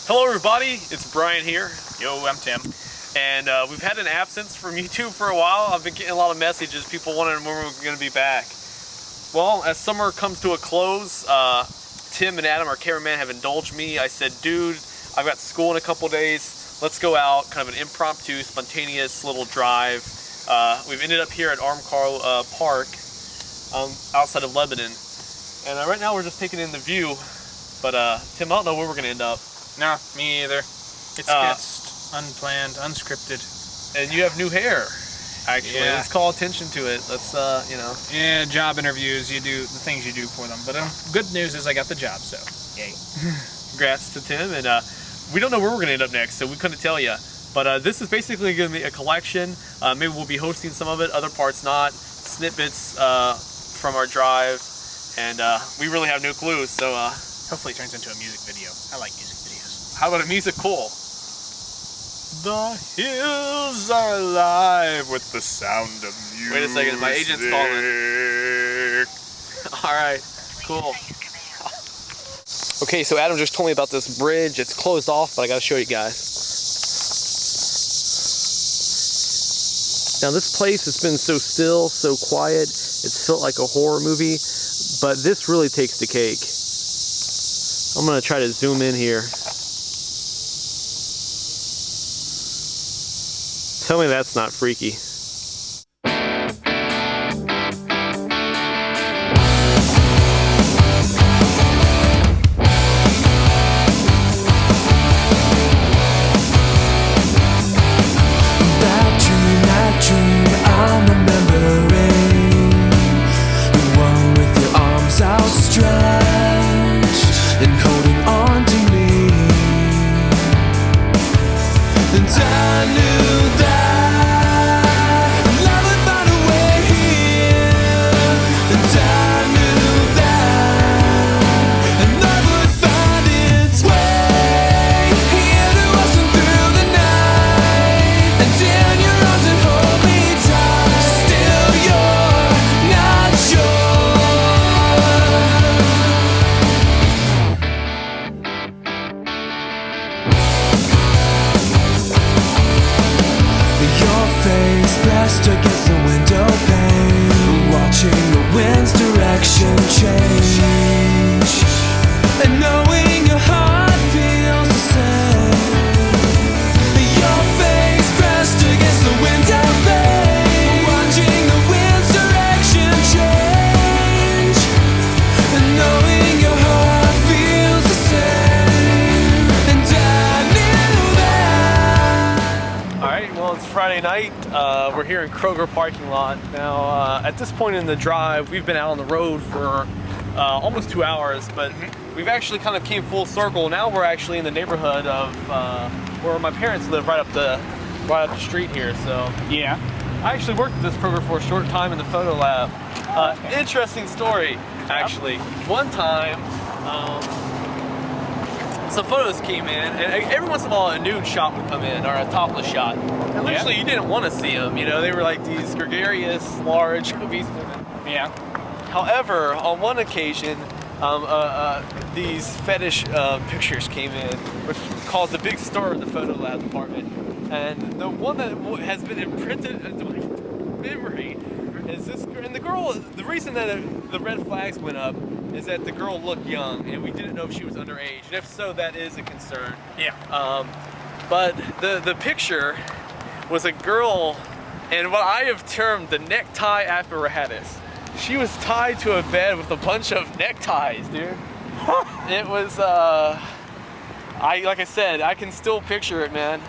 Hello everybody, it's Brian here. Yo, I'm Tim. And we've had an absence from YouTube for a while. I've been getting a lot of messages, people wondering when we're going to be back. Well, as summer comes to a close, Tim and Adam, our cameraman, have indulged me. I said, dude, I've got school in a couple days. Let's go out, kind of an impromptu, spontaneous little drive. We've ended up here at Armcar Park outside of Lebanon. And right now we're just taking in the view. But Tim, I don't know where we're going to end up. No, me either. It's just unplanned, unscripted. And you have new hair, actually. Yeah. Let's call attention to it. Let's, you know. Yeah, job interviews, you do the things you do for them. But good news is I got the job, so yay. Congrats to Tim. And we don't know where we're going to end up next, so we couldn't tell you. But this is basically going to be a collection. Maybe we'll be hosting some of it, other parts not. Snippets from our drive. And we really have no clue, so... hopefully it turns into a music video. I like music videos. How about a musical? The hills are alive with the sound of music. Wait a second, my agent's calling. Alright, cool. Okay, so Adam just told me about this bridge. It's closed off, but I gotta show you guys. Now this place has been so still, so quiet, it's felt like a horror movie, but this really takes the cake. I'm gonna try to zoom in here. Tell me that's not freaky. That dream I'm remembering, the one with your arms outstretched and holding on to me. And I knew that love would find a way here. And I knew that love would find its way here to us and through the night. And in your arms and hold me tight. Still you're not sure. Your face pressed against the window pane, watching the wind's direction change, and knowing your heart feels the same. Your face pressed against the window pane, watching the wind's direction change, and knowing your heart feels the same. And I knew that. Alright, well it's Friday night. We're here in Kroger parking lot. Now, at this point in the drive, we've been out on the road for almost 2 hours, but we've actually kind of came full circle. Now we're actually in the neighborhood of where my parents live, right up the street here. So Yeah. I actually worked at this Kroger for a short time in the photo lab. Interesting story, actually. One time, some photos came in, and every once in a while a nude shot would come in, or a topless shot. And literally you didn't want to see them, you know, they were like these gregarious, large, obese women. Yeah. However, on one occasion, these fetish pictures came in, which caused a big stir in the photo lab department. And the one that has been imprinted into my memory is this, and the girl, the reason that the red flags went up is that the girl looked young, and we didn't know if she was underage, and if so, that is a concern. Yeah. But the picture was a girl, and what I have termed the necktie apparatus. She was tied to a bed with a bunch of neckties, dude. It was, like I said, I can still picture it, man.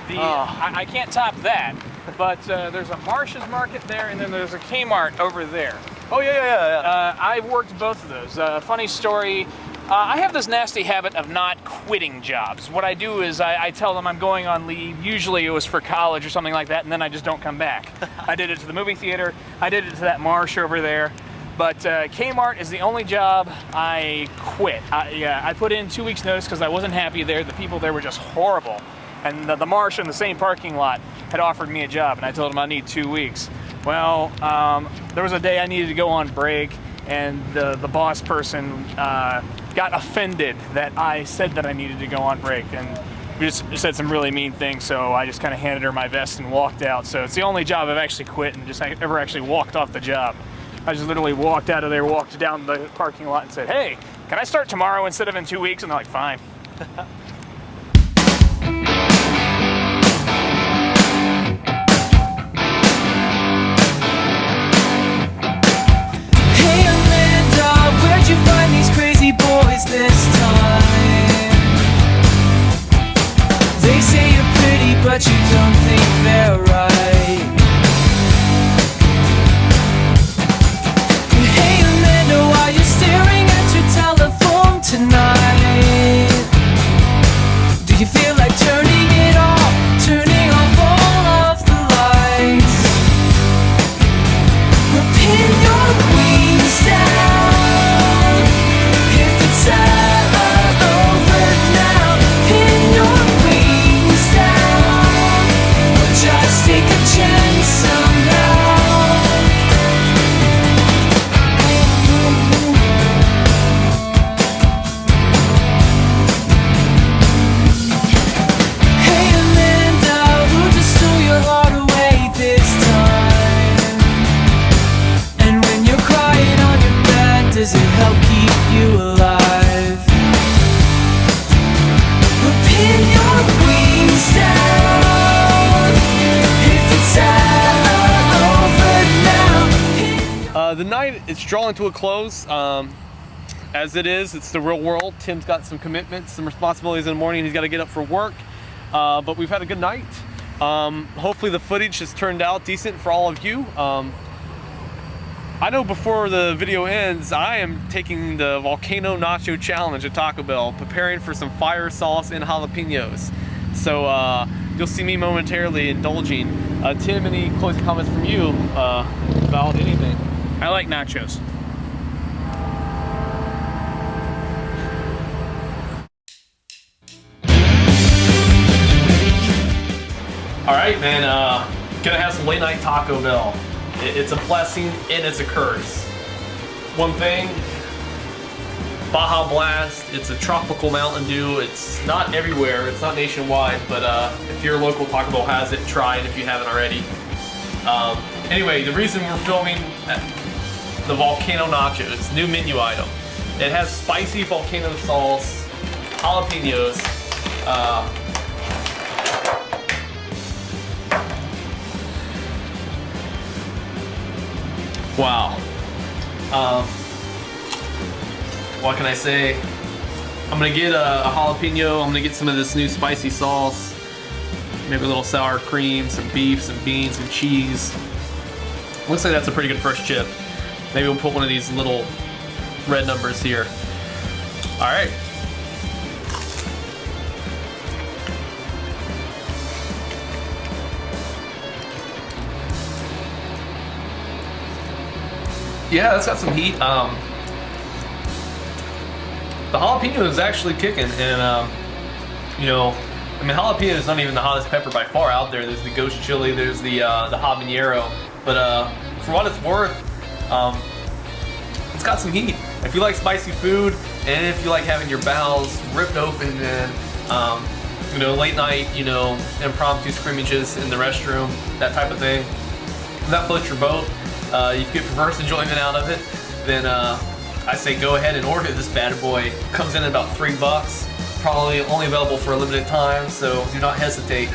I can't top that, but there's a Marsh's Market there, and then there's a Kmart over there. Oh, yeah. I've worked both of those. Funny story, I have this nasty habit of not quitting jobs. What I do is I tell them I'm going on leave. Usually it was for college or something like that, and then I just don't come back. I did it to the movie theater. I did it to that Marsh over there. But Kmart is the only job I quit. I put in 2 weeks notice because I wasn't happy there. The people there were just horrible. And the Marsh in the same parking lot had offered me a job, and I told them I need 2 weeks. Well, there was a day I needed to go on break, and the boss person got offended that I said that I needed to go on break, and we just said some really mean things, so I just kind of handed her my vest and walked out. So it's the only job I've actually quit and just ever actually walked off the job. I just literally walked out of there, walked down the parking lot and said, hey, can I start tomorrow instead of in 2 weeks? And they're like, fine. Hey Amanda, where'd you find these crazy boys this time? They say you're pretty, but you don't think they're right. Hey Amanda, why you staring at your telephone tonight? Do you feel like turning it off, turning off all of the lights? Or pin your wings down if it's over now. Pin your wings down, or just take a chance somehow. Hey Amanda, who just stole your heart away this time? And when you're crying on your bed, does it help keep you alive? Or pin your wings down if it's over now. The night is drawing to a close. As it is, it's the real world. Tim's got some commitments, some responsibilities in the morning. He's got to get up for work. But we've had a good night. Hopefully the footage has turned out decent for all of you. I know before the video ends, I am taking the volcano nacho challenge at Taco Bell, preparing for some fire sauce and jalapenos. So you'll see me momentarily indulging. Tim, any closing comments from you about anything? I like nachos. All right, man, gonna have some late night Taco Bell. It's a blessing and it's a curse. One thing, Baja Blast, it's a tropical Mountain Dew. It's not everywhere, it's not nationwide, but if your local Taco Bell has it, try it if you haven't already. Anyway, the reason we're filming the volcano nachos, new menu item. It has spicy volcano sauce, jalapenos, wow. What can I say? I'm gonna get a jalapeno. I'm gonna get some of this new spicy sauce. Maybe a little sour cream, some beef, some beans, some cheese. Looks like that's a pretty good first chip. Maybe we'll put one of these little red numbers here. All right. Yeah, that's got some heat. The jalapeno is actually kicking, and you know, I mean, jalapeno is not even the hottest pepper by far out there. There's the ghost chili, there's the habanero, but for what it's worth, it's got some heat. If you like spicy food, and if you like having your bowels ripped open, and you know, late night, you know, impromptu scrimmages in the restroom, that type of thing, if that floats your boat, you get perverse enjoyment out of it, then I say go ahead and order this bad boy. Comes in at about $3, probably only available for a limited time, so do not hesitate.